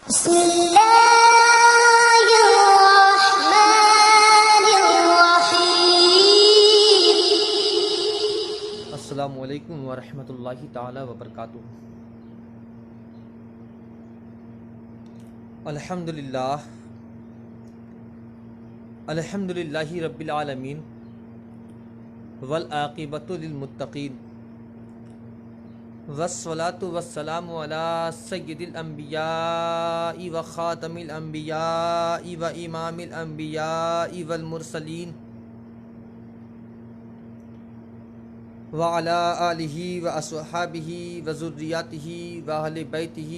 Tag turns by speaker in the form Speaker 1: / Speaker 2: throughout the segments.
Speaker 1: بسم اللہ الرحمن الرحیم۔
Speaker 2: السلام علیکم ورحمۃ اللہ تعالی وبرکاتہ۔ الحمد للہ رب العالمین والعاقبۃ للمتقین والصلاۃ والسلام علی سید الانبیاء وخاتم الانبیاء وامام الانبیاء والمرسلین وعلى آلہ واصحابہ وذریاتہ واہل بیتہ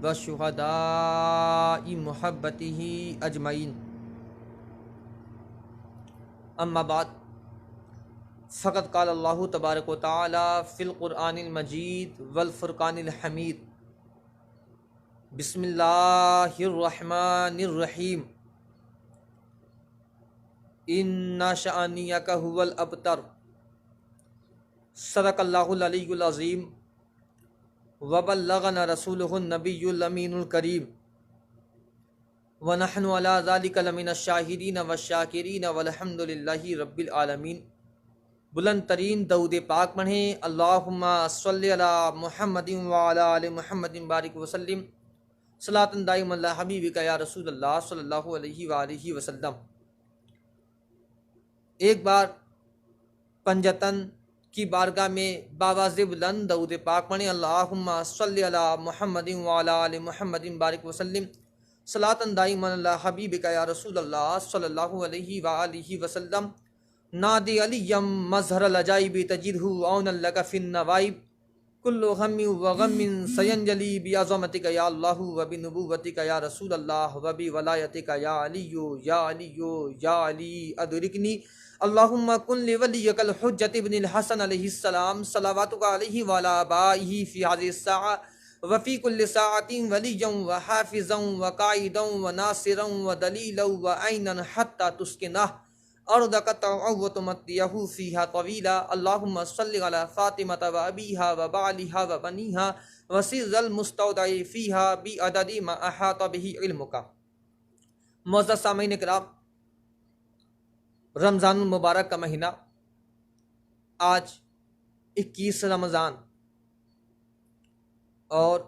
Speaker 2: وشہداء محبتہ اجمعین، اما بعد فقد قال اللہ تبارک و تعالی فی القرآن المجید والفرقان الحمید۔ بسم اللہ الرحمن الرحیم۔ ان شأنیک هو الابتر، صدق اللہ العلی العظیم وبلغنا رسولہ النبی الامین الکریم، ونحن علی ذلک لمن الشاہدین والشاکرین والحمد للہ رب العالمین۔ بلند ترین درود پاک پڑھیں، اللہم صلی علی محمد وعلی آل محمد بارک وسلم، صلاۃ دائمۃ علی حبیبک یا رسول اللہ صلی اللہ علیہ وآلہ وسلم۔ ایک بار پنجتن کی بارگاہ میں باواز بلند درود پاک پڑھیں، اللہم صلی علی محمد وعلی آل محمد بارک وسلم، صلاۃ دائمۃ علی حبیبک یا رسول اللہ صلی اللہ علیہ وآلہ وسلم۔ نادی علیم مظہر العجائب تجدہ عونا لک فی النوائب، کل غم و غم سینجلی بعظمتک یا اللہ و بنبوتک یا رسول اللہ و بولایتک یا علی یا علی یا علی ادرکنی، اللہم کن لولیک الحجۃ ابن الحسن علیہ السلام صلواتک علیہ وعلی آبائہ فی ہذہ الساعہ وفی کل ساعۃ ولیا وحافظا وقائدا وناصرا ودلیلا وعینا حتی تسکنہ ارضک وتمتعہ فیہا طویلا، اللہم صلی علی فاطمۃ وابیہا وبعلہا وبنیہا وسر المستودع فیہا بعدد ما احاط بہ علمک۔ معزز سامعین کرام، رمضان المبارک کا مہینہ، آج 21 رمضان، اور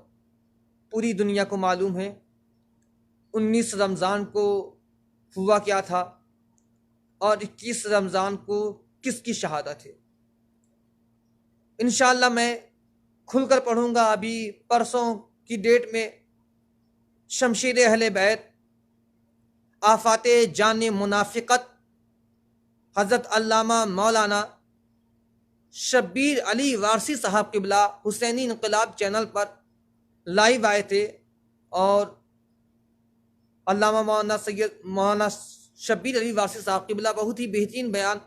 Speaker 2: پوری دنیا کو معلوم ہے 19 رمضان کو ہوا کیا تھا اور 21 رمضان کو کس کی شہادت ہے۔ انشاءاللہ میں کھل کر پڑھوں گا۔ ابھی پرسوں کی ڈیٹ میں شمشیر اہل بیت، آفات جان منافقت، حضرت علامہ مولانا شبیر علی وارثی صاحب قبلہ حسینی انقلاب چینل پر لائیو آئے تھے، اور علامہ مولانا شبیر علی وارثی صاحب قبلہ بہت ہی بہترین بیان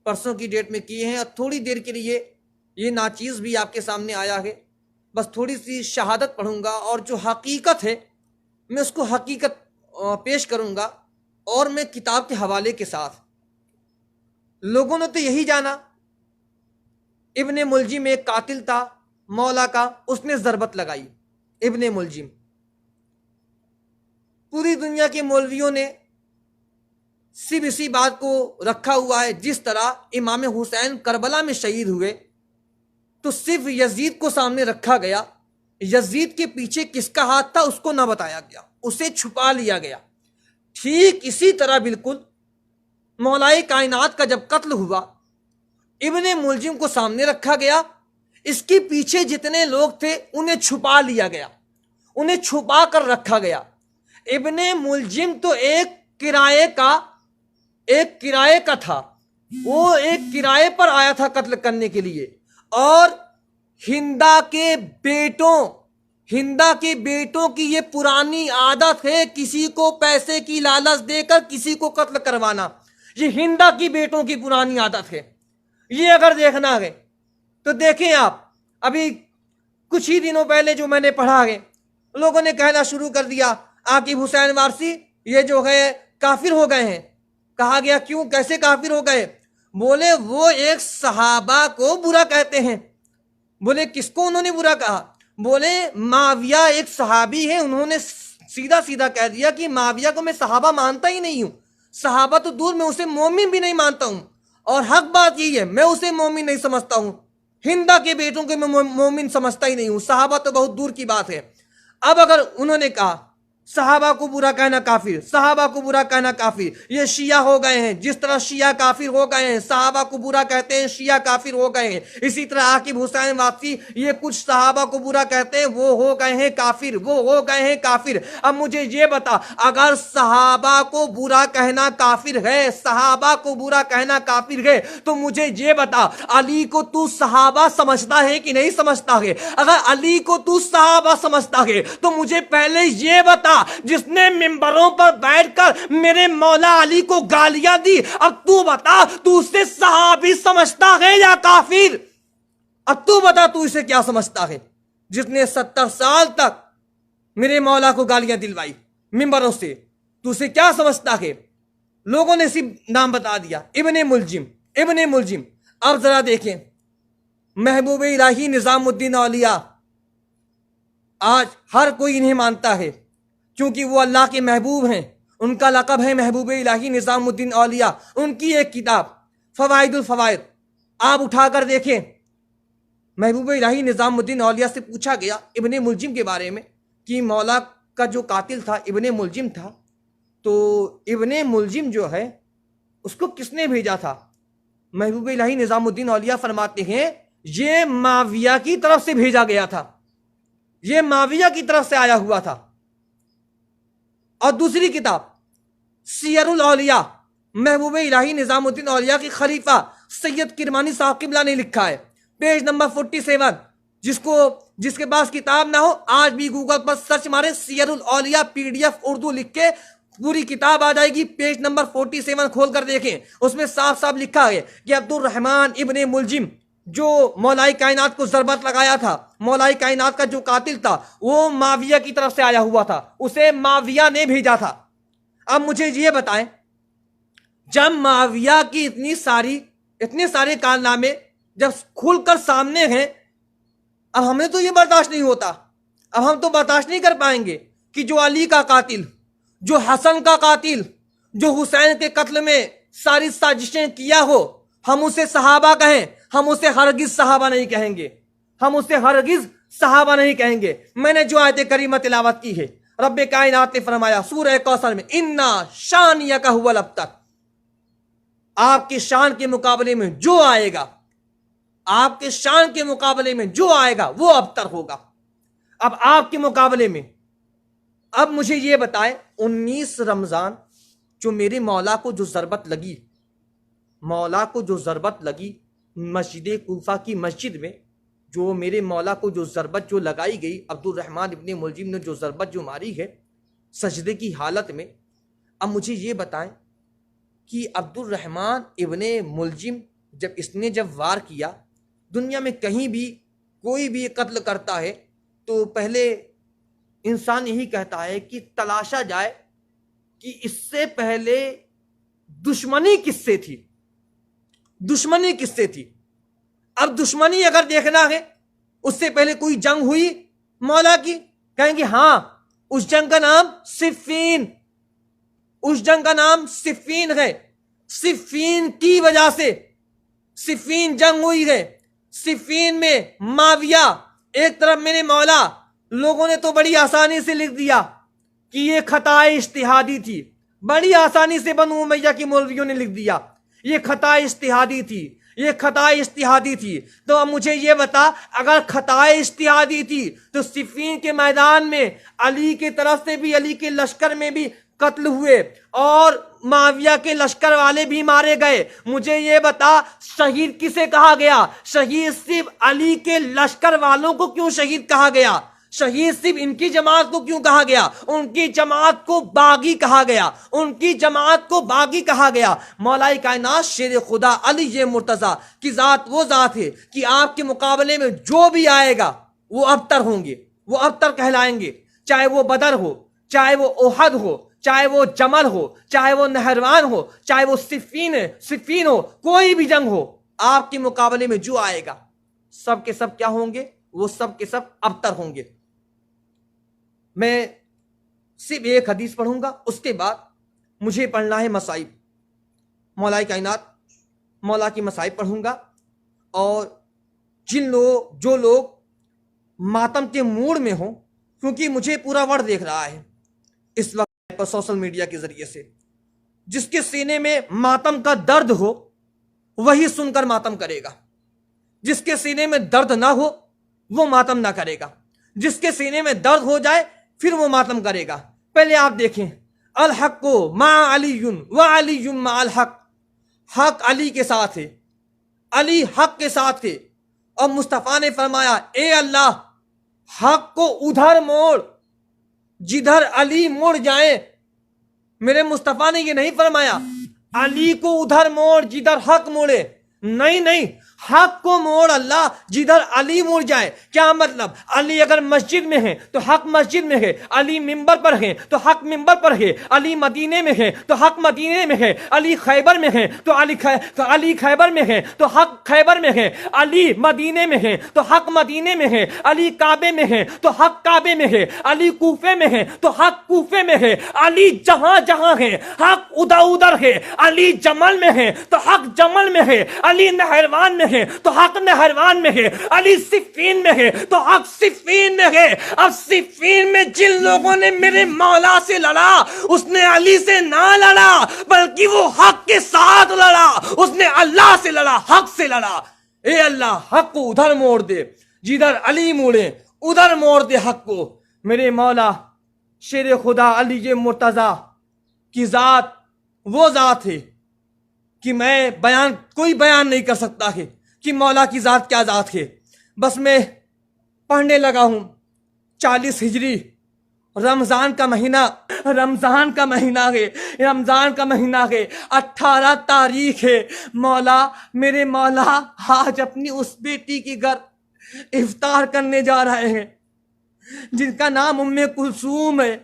Speaker 2: پرسوں کی ڈیٹ میں کیے ہیں، اور تھوڑی دیر کے لیے یہ ناچیز بھی آپ کے سامنے آیا ہے۔ بس تھوڑی سی شہادت پڑھوں گا، اور جو حقیقت ہے میں اس کو حقیقت پیش کروں گا، اور میں کتاب کے حوالے کے ساتھ۔ لوگوں نے تو یہی جانا ابن ملجم ایک قاتل تھا مولا کا، اس نے ضربت لگائی، ابن ملجم۔ پوری دنیا کے مولویوں نے صرف اسی بات کو رکھا ہوا ہے، جس طرح امام حسین کربلا میں شہید ہوئے تو صرف یزید کو سامنے رکھا گیا، یزید کے پیچھے کس کا ہاتھ تھا اس کو نہ بتایا گیا، اسے چھپا لیا گیا۔ ٹھیک اسی طرح بالکل مولائے کائنات کا جب قتل ہوا، ابن ملجم کو سامنے رکھا گیا، اس کے پیچھے جتنے لوگ تھے انہیں چھپا لیا گیا، انہیں چھپا کر رکھا گیا۔ ابن ملجم تو ایک کرائے کا تھا، وہ ایک کرائے پر آیا تھا قتل کرنے کے لیے، اور ہندا کے بیٹوں کی یہ پرانی عادت ہے کسی کو پیسے کی لالچ دے کر کسی کو قتل کروانا۔ یہ ہندا کی بیٹوں کی پرانی عادت ہے۔ یہ اگر دیکھنا ہے تو دیکھیں آپ، ابھی کچھ ہی دنوں پہلے جو میں نے پڑھا ہے، لوگوں نے کہنا شروع کر دیا عاقب حسین وارثی یہ جو ہے کافر ہو گئے ہیں۔ کہا گیا کیوں، کیسے کافر ہو گئے؟ بولے وہ ایک صحابہ کو برا کہتے ہیں۔ بولے کس کو انہوں نے برا کہا؟ بولے معاویہ ایک صحابی ہے، انہوں نے سیدھا سیدھا کہہ دیا کہ معاویہ کو میں صحابہ مانتا ہی نہیں ہوں، صحابہ تو دور، میں اسے مومن بھی نہیں مانتا ہوں، اور حق بات یہی ہے میں اسے مومن نہیں سمجھتا ہوں، ہندا کے بیٹوں کے میں مومن سمجھتا ہی نہیں ہوں، صحابہ تو بہت دور کی بات ہے۔ اب اگر انہوں نے کہا صحابہ کو برا کہنا کافر، صحابہ کو برا کہنا کافر، یہ شیعہ ہو گئے ہیں، جس طرح شیعہ کافر ہو گئے ہیں، صحابہ کو برا کہتے ہیں، شیعہ کافر ہو گئے ہیں، اسی طرح عاقب حسین واپسی یہ کچھ صحابہ کو برا کہتے ہیں، وہ ہو گئے ہیں کافر، وہ ہو گئے ہیں کافر۔ اب مجھے یہ بتا، اگر صحابہ کو برا کہنا کافر ہے، صحابہ کو برا کہنا کافر ہے، تو مجھے یہ بتا علی کو تو صحابہ سمجھتا ہے کہ نہیں سمجھتا ہے؟ اگر علی کو تو صحابہ سمجھتا ہے تو مجھے پہلے یہ بتا، جس نے ممبروں پر بیٹھ کر میرے مولا علی کو گالیاں دی، اب تو بتا تو اسے صحابی سمجھتا ہے یا کافر؟ اب تو بتا تو اسے کیا سمجھتا ہے، جس نے 70 سال تک میرے مولا کو گالیاں دلوائی ممبروں سے، تو اسے کیا سمجھتا ہے؟ لوگوں نے صرف نام بتا دیا، ابن ملجم، ابن ملجم۔ اب ذرا دیکھیں محبوب الہی نظام الدین اولیاء، آج ہر کوئی انہیں مانتا ہے کیونکہ وہ اللہ کے محبوب ہیں، ان کا لقب ہے محبوب الہی نظام الدین اولیاء۔ ان کی ایک کتاب فوائد الفوائد آپ اٹھا کر دیکھیں، محبوب الہی نظام الدین اولیاء سے پوچھا گیا ابن ملجم کے بارے میں کہ مولا کا جو قاتل تھا ابن ملجم تھا، تو ابن ملجم جو ہے اس کو کس نے بھیجا تھا؟ محبوب الہی نظام الدین اولیاء فرماتے ہیں یہ معاویہ کی طرف سے بھیجا گیا تھا، یہ معاویہ کی طرف سے آیا ہوا تھا۔ اور دوسری کتاب سیر الاولیاء، محبوب الہی نظام الدین اولیاء کی خلیفہ سید کرمانی صاحب قبلہ نے لکھا ہے، پیج نمبر 47۔ جس کے پاس کتاب نہ ہو آج بھی گوگل پر سرچ مارے سیر الاولیاء PDF اردو لکھ کے پوری کتاب آ جائے گی، پیج نمبر 47 کھول کر دیکھیں، اس میں صاف صاف لکھا ہے کہ عبد الرحمن ابن ملجم جو مولائی کائنات کو ضربت لگایا تھا، مولائی کائنات کا جو قاتل تھا، وہ معاویہ کی طرف سے آیا ہوا تھا، اسے معاویہ نے بھیجا تھا۔ اب مجھے یہ بتائیں، جب معاویہ کی اتنے سارے کارنامے جب کھل کر سامنے ہیں، اب ہمیں تو یہ برداشت نہیں ہوتا، اب ہم تو برداشت نہیں کر پائیں گے کہ جو علی کا قاتل، جو حسن کا قاتل، جو حسین کے قتل میں ساری سازشیں کیا ہو، ہم اسے صحابہ کہیں، ہم اسے ہرگز صحابہ نہیں کہیں گے، ہم اسے ہرگز صحابہ نہیں کہیں گے۔ میں نے جو آیت کریمہ تلاوت کی ہے، رب کائنات نے فرمایا سورہ کوثر میں انا شانیک ھو الابتر، آپ کے شان کے مقابلے میں جو آئے گا، آپ کے شان کے مقابلے میں جو آئے گا وہ ابتر ہوگا۔ اب آپ کے مقابلے میں، اب مجھے یہ بتائیں 19 رمضان جو میرے مولا کو جو ضربت لگی، مولا کو جو ضربت لگی مسجد کوفہ کی مسجد میں، جو میرے مولا کو جو ضربت جو لگائی گئی، عبد الرحمن ابن ملجم نے جو ضربت جو ماری ہے سجدے کی حالت میں، اب مجھے یہ بتائیں کہ عبد الرحمن ابن ملجم جب وار کیا، دنیا میں کہیں بھی کوئی بھی قتل کرتا ہے تو پہلے انسان یہی کہتا ہے کہ تلاشا جائے کہ اس سے پہلے دشمنی کس سے تھی، دشمنی کس سے تھی۔ اب دشمنی اگر دیکھنا ہے، اس سے پہلے کوئی جنگ ہوئی مولا کی، کہیں گے ہاں اس جنگ کا نام صفین، اس جنگ کا نام صفین ہے، صفین کی وجہ سے صفین جنگ ہوئی ہے، صفین میں معاویہ ایک طرف میرے مولا، لوگوں نے تو بڑی آسانی سے لکھ دیا کہ یہ خطا اجتہادی تھی، بڑی آسانی سے بنو امیہ کی مولویوں نے لکھ دیا یہ خطا اجتہادی تھی، یہ خطا اجتہادی تھی۔ تو اب مجھے یہ بتا، اگر خطا اجتہادی تھی تو صفین کے میدان میں علی کی طرف سے بھی، علی کے لشکر میں بھی قتل ہوئے اور معاویہ کے لشکر والے بھی مارے گئے، مجھے یہ بتا شہید کسے کہا گیا؟ شہید صرف علی کے لشکر والوں کو کیوں شہید کہا گیا؟ شہید صرف ان کی جماعت کو کیوں کہا گیا؟ ان کی جماعت کو باغی کہا گیا، ان کی جماعت کو باغی کہا گیا۔ مولا کائنات شیر خدا علی مرتضیٰ کی ذات وہ ذات ہے کہ آپ کے مقابلے میں جو بھی آئے گا وہ ابتر ہوں گے، وہ ابتر کہلائیں گے، چاہے وہ بدر ہو، چاہے وہ احد ہو، چاہے وہ جمل ہو، چاہے وہ نہروان ہو، چاہے وہ صفین ہو، کوئی بھی جنگ ہو، آپ کے مقابلے میں جو آئے گا سب کے سب کیا ہوں گے؟ وہ سب کے سب ابتر ہوں گے۔ میں صرف ایک حدیث پڑھوں گا، اس کے بعد مجھے پڑھنا ہے مصائب، مولا کائنات مولا کی مصائب پڑھوں گا۔ اور جو لوگ ماتم کے موڈ میں ہوں، کیونکہ مجھے پورا ورلڈ دیکھ رہا ہے اس وقت پر سوشل میڈیا کے ذریعے سے، جس کے سینے میں ماتم کا درد ہو وہی سن کر ماتم کرے گا، جس کے سینے میں درد نہ ہو وہ ماتم نہ کرے گا، جس کے سینے میں درد ہو جائے پھر وہ ماتم کرے گا۔ پہلے آپ دیکھیں، الحق مع علی و علی مع الحق، حق علی کے ساتھ ہے، علی حق کے ساتھ ہے۔ اور مصطفیٰ نے فرمایا اے اللہ حق کو ادھر موڑ جدھر علی موڑ جائیں۔ میرے مصطفیٰ نے یہ نہیں فرمایا علی کو ادھر موڑ جدھر حق موڑے، نہیں، حق کو موڑ اللہ جدھر علی موڑ جائے۔ کیا مطلب؟ علی اگر مسجد میں ہے تو حق مسجد میں ہے، علی منبر پر ہے تو حق منبر پر ہے، علی مدینے میں ہے تو حق مدینے میں ہے، علی خیبر میں ہے تو علی خیبر میں ہے تو حق خیبر میں ہے، علی مدینے میں ہے تو حق مدینے میں ہے، علی کعبے میں ہے تو حق کعبے میں ہے، علی کوفے میں ہے تو حق کوفے میں ہے، علی جہاں جہاں ہے حق ادھر ہے، علی جمل میں ہے تو حق جمل میں ہے، علی نہروان میں ہے تو حق نہروان میں ہے، علی صفین میں ہے تو حق صفین میں ہے۔ اب صفین میں جن لوگوں نے میرے مولا سے لڑا اس نے علی سے نہ لڑا بلکہ وہ حق کے ساتھ لڑا، اس نے اللہ سے لڑا، حق سے لڑا۔ اے اللہ حق کو ادھر موڑ دے جدھر علی موڑے، ادھر موڑ دے حق کو۔ میرے مولا شیر خدا علی مرتضی کی ذات وہ ذات ہے کہ میں کوئی بیان نہیں کر سکتا ہے کہ مولا کی ذات کیا ذات ہے۔ بس میں پڑھنے لگا ہوں 40 ہجری رمضان کا مہینہ ہے 18 تاریخ ہے۔ مولا میرے مولا آج اپنی اس بیٹی کے گھر افطار کرنے جا رہے ہیں جن کا نام ام کلثوم ہے۔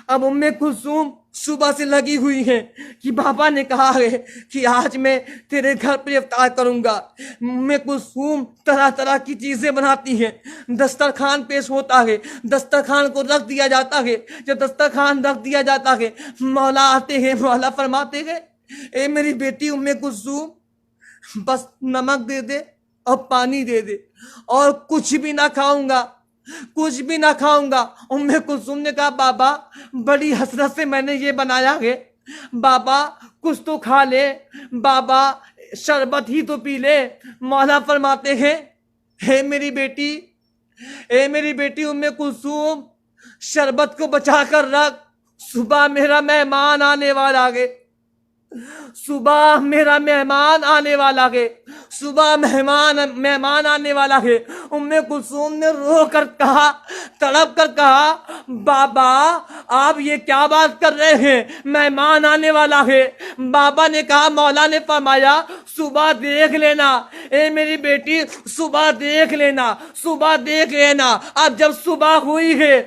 Speaker 2: اب ام کلثوم صبح سے لگی ہوئی ہے کہ بابا نے کہا ہے کہ آج میں تیرے گھر پر افطار کروں گا۔ ام کلثوم طرح طرح کی چیزیں بناتی ہیں، دسترخوان پیش ہوتا ہے، دسترخوان کو رکھ دیا جاتا ہے۔ جب دسترخوان رکھ دیا جاتا ہے مولا آتے ہیں، مولا فرماتے ہیں اے میری بیٹی ام کلثوم بس نمک دے دے اور پانی دے دے اور کچھ بھی نہ کھاؤں گا۔ ام کلثوم نے کہا بابا بڑی حسرت سے میں نے یہ بنایا ہے، بابا کچھ تو کھا لے، بابا شربت ہی تو پی لے۔ مولا فرماتے ہیں اے میری بیٹی ام کلثوم شربت کو بچا کر رکھ، صبح میرا مہمان آنے والا ہے، مہمان آنے والا ہے۔ ام کلثوم نے رو کر کہا، تڑپ کر کہا بابا آپ یہ کیا بات کر رہے ہیں، مہمان آنے والا ہے۔ بابا نے کہا، مولا نے فرمایا صبح دیکھ لینا اے میری بیٹی، صبح دیکھ لینا۔ اب جب صبح ہوئی ہے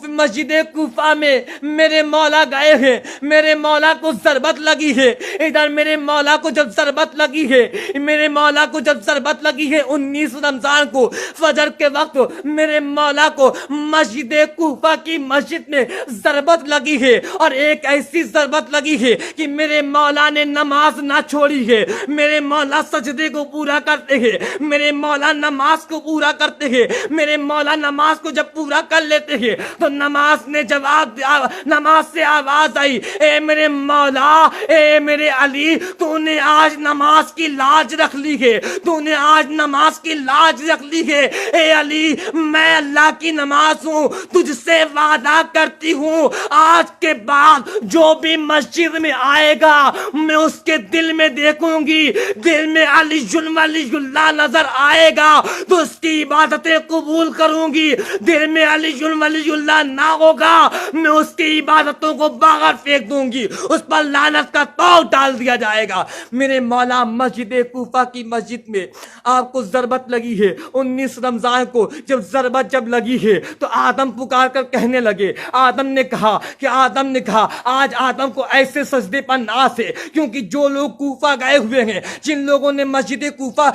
Speaker 2: مسجد کوفہ میں میرے مولا گئے ہیں، میرے مولا کو ضربت لگی ہے۔ ادھر میرے مولا کو جب ضربت لگی ہے 19 رمضان کو فجر کے وقت میرے مولا کو مسجد کوفہ کی مسجد میں ضربت لگی ہے، اور ایک ایسی ضربت لگی ہے کہ میرے مولا نے نماز نہ چھوڑی ہے۔ میرے مولا سجدے کو پورا کرتے ہیں، میرے مولا نماز کو پورا کرتے ہیں۔ میرے مولا نماز کو جب پورا کر لیتے ہیں تو نماز سے آواز آئی اے میرے مولا، اے میرے علی، تو نے آج نماز کی لاج رکھ لی ہے، اے علی میں اللہ کی نماز ہوں، تجھ سے وعدہ کرتی ہوں آج کے بعد جو بھی مسجد میں آئے گا میں اس کے دل میں دیکھوں گی، دل میں علی اللہ نظر آئے گا تو اس کی عبادتیں قبول کروں گی، دل میں علی اللہ نہ ہوگا میں اس کی عبادتوں کو باہر پھینک دوں گی، اس پر لعنت کا طوق ڈال دیا جائے گا۔ میرے مولا مسجد کوفہ کی مسجد میں آپ کو ضربت لگی ہے 19 رمضان کو۔ جب ضربت لگی ہے تو آدم پکار کر کہنے لگے، آدم نے کہا آج آدم کو ایسے سجدے پر ناز ہے کیونکہ جو لوگ کوفہ گئے ہوئے ہیں ہیں جن لوگوں نے مسجد کوفہ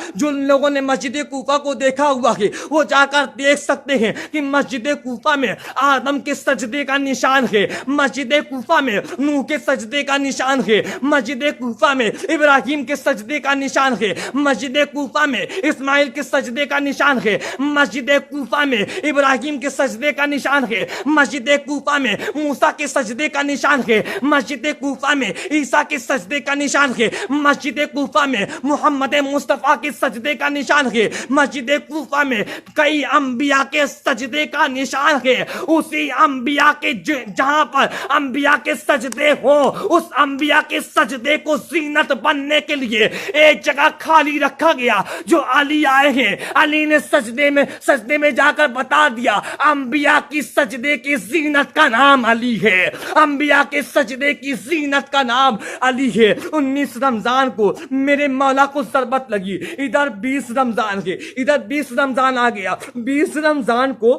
Speaker 2: کوفہ کو دیکھا ہوا ہے وہ جا کر دیکھ سکتے ہیں کہ مسجد کوفہ میں آدم کے سجدے کا نشان ہے، مسجد کوفہ میں نوح کے سجدے کا نشان ہے، مسجد کوفہ میں ابراہیم کے سجدے کا نشان ہے، مسجد کوفہ میں اسماعیل کے سجدے کا نشان ہے، مسجد کوفہ میں ابراہیم کے سجدے کا نشان ہے، مسجد کوفہ میں موسیٰ کے سجدے کا نشان ہے، مسجد کوفہ میں عیسیٰ کے سجدے کا نشان ہے، مسجد کوفہ میں محمد مصطفیٰ کے سجدے کا نشان ہے، مسجد کوفہ میں کئی انبیاء کے سجدے کا نشان ہے۔ اسی انبیاء کے جہاں پر انبیاء کے سجدے ہوں اس انبیاء کے سجدے کو زینت بننے کے لیے ایک جگہ خالی رکھا گیا جو علی آئے ہیں، علی نے سجدے میں جا کر بتا دیا انبیاء کی سجدے کی زینت کا نام علی ہے، انبیاء کے سجدے کی زینت کا نام علی ہے۔ 19 رمضان کو میرے مولا کو ضربت لگی، ادھر 20 رمضان ہے، ادھر 20 رمضان آ گیا، 20 رمضان کو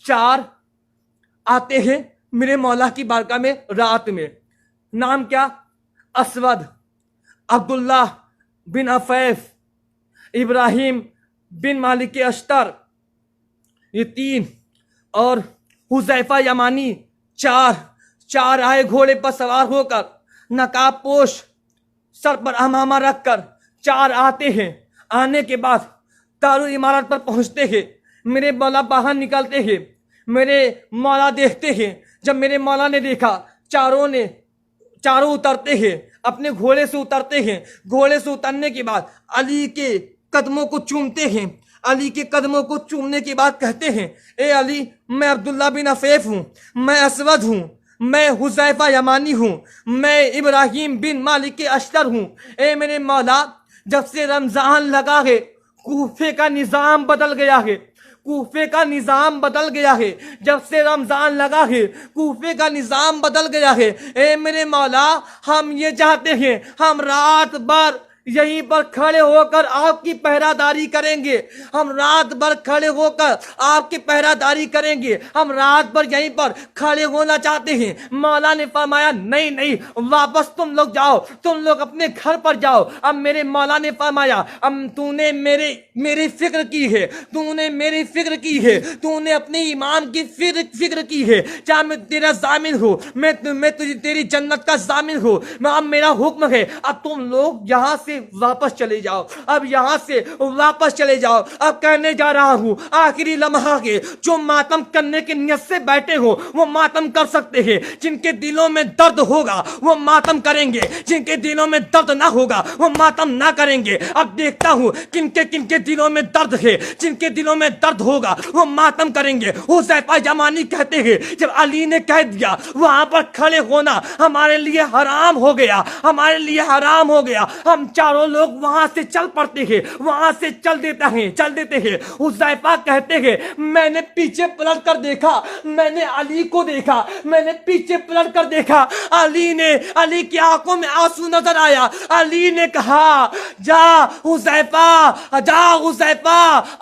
Speaker 2: 4 آتے ہیں میرے مولا کی بارگاہ میں رات میں، نام کیا؟ اسود، عبداللہ بن عفیف، ابراہیم بن مالک اشتر، یہ 3، اور حذیفہ یمانی 4 آئے گھوڑے پر سوار ہو کر، نقاب پوش، سر پر امامہ رکھ کر 4 آتے ہیں۔ آنے کے بعد دار الامارت پر پہنچتے ہیں، میرے مولا باہر نکلتے ہیں، میرے مولا دیکھتے ہیں، جب میرے مولا نے دیکھا چاروں اترتے ہیں، اپنے گھوڑے سے اترتے ہیں، گھوڑے سے اترنے کے بعد علی کے قدموں کو چومتے ہیں، علی کے قدموں کو چومنے کے بعد کہتے ہیں اے علی میں عبداللہ بن عفیف ہوں، میں اسود ہوں، میں حذیفہ یمانی ہوں، میں ابراہیم بن مالک اشتر ہوں۔ اے میرے مولا جب سے رمضان لگا ہے کوفے کا نظام بدل گیا ہے، کوفے کا نظام بدل گیا ہے، جب سے رمضان لگا ہے کوفے کا نظام بدل گیا ہے۔ اے میرے مولا ہم یہ چاہتے ہیں ہم رات بھر یہیں پر کھڑے ہو کر آپ کی پہرہ داری کریں گے، ہم رات بھر کھڑے ہو کر آپ کی پہرہ داری کریں گے، ہم رات بھر یہیں پر کھڑے ہونا چاہتے ہیں۔ مولا نے فرمایا نہیں واپس تم لوگ جاؤ، تم لوگ اپنے گھر پر جاؤ۔ اب میرے مولا نے فرمایا اب تو نے میری فکر کی ہے، تو نے میری فکر کی ہے، تو نے اپنے امام کی فکر کی ہے، چاہے میں تیرا ضامن ہوں، میں تیری جنت کا ضامن ہوں، اب میرا حکم ہے اب تم لوگ یہاں سے واپس چلے جاؤ، اب یہاں سے واپس چلے جاؤ۔ اب کہنے جا رہا ہوں آخری لمحہ کے جو ماتم کرنے کی نیت سے بیٹھے ہو وہ ماتم کر سکتے ہیں، جن کے دلوں میں درد ہوگا وہ ماتم کریں گے، جن کے دلوں میں درد نہ ہوگا وہ ماتم نہ کریں گے۔ اب دیکھتا ہوں کن کے دلوں میں درد ہے، جن کے دلوں میں درد ہوگا وہ ماتم کریں گے۔ حذیفہ یمانی کہتے ہیں جب علی نے کہہ دیا وہاں پر کھڑے ہونا ہمارے لیے حرام ہو گیا، ہمارے لیے حرام ہو گیا، ہم چاروں لوگ وہاں سے چل پڑتے ہیں، وہاں سے چل دیتے ہیں۔ حذیفہ کہتے ہیں میں نے پیچھے پلٹ کر دیکھا، میں نے علی کو دیکھا، میں نے پیچھے پلٹ کر دیکھا، علی کی آنکھوں میں آنسو نظر آیا۔ علی نے کہا جا حذیفہ،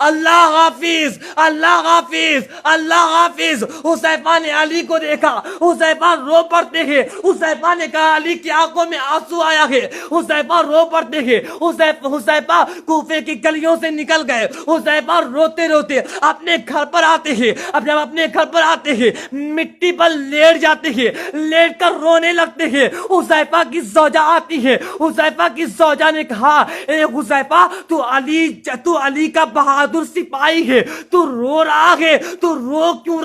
Speaker 2: اللہ حافظ، اللہ حافظ، اللہ حافظ۔ حذیفہ نے علی کو دیکھا، حذیفہ رو پڑتے ہیں۔ حذیفہ نے کہا علی کی آنکھوں میں آنسو آیا ہے، حذیفہ رو پڑتے ہیں۔ حذیفہ کوفے کی گلیوں سے نکل گئے، حذیفہ روتے روتے اپنے گھر پر آتے ہیں۔ اب جب اپنے گھر پر آتے ہیں مٹی پر لیٹ جاتے ہیں، لیٹ کر رونے لگتے ہیں۔ حذیفہ کی زوجہ آتی ہے، حذیفہ کی زوجہ نے کہا اے حذیفہ تو علی کا بہادر سپاہی ہے، تو رو رہا ہے، تو رو کیوں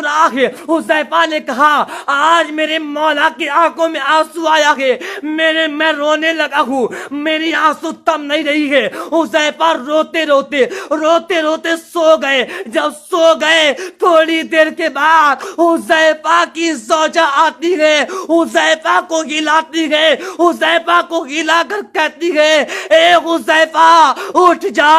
Speaker 2: رہا ہے؟ حذیفہ نے کہا آج میرے مولا کی آنکھوں میں آنسو آیا ہے، میں رونے لگا ہوں، میری آنسو تم نہیں رہی ہے۔ حذیفہ روتے روتے سو گئے۔ جب سو گئے تھوڑی دیر کے بعد حذیفہ کی زوجہ آتی ہے، حذیفہ کو ہلاتی ہے، حذیفہ کو ہلا کر کہتی ہے اے حذیفہ اٹھ جا،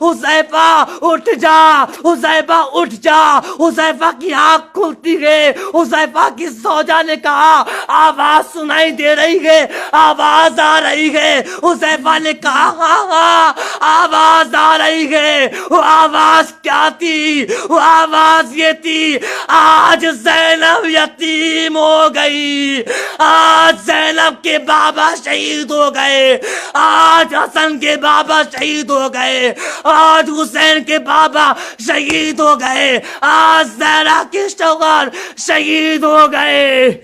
Speaker 2: حذیفہ اٹھ جا، حذیفہ اٹھ جا۔ حذیفہ کی آنکھ کھلتی ہے۔ حذیفہ کی زوجہ نے کہا آواز سنائی دے رہی ہے، آواز آ
Speaker 3: آ رہی ہے. حذیفہ نے کہا ہاں ہاں آواز آ رہی ہے. وہ آواز کیا تھی؟ وہ آواز یہ تھی آج زینب یتیم ہو گئی, آج زینب کے بابا شہید ہو گئے, آج حسن کے بابا شہید ہو گئے, آج حسین کے بابا شہید ہو گئے, آج زہرا کے شوہر شہید ہو گئے.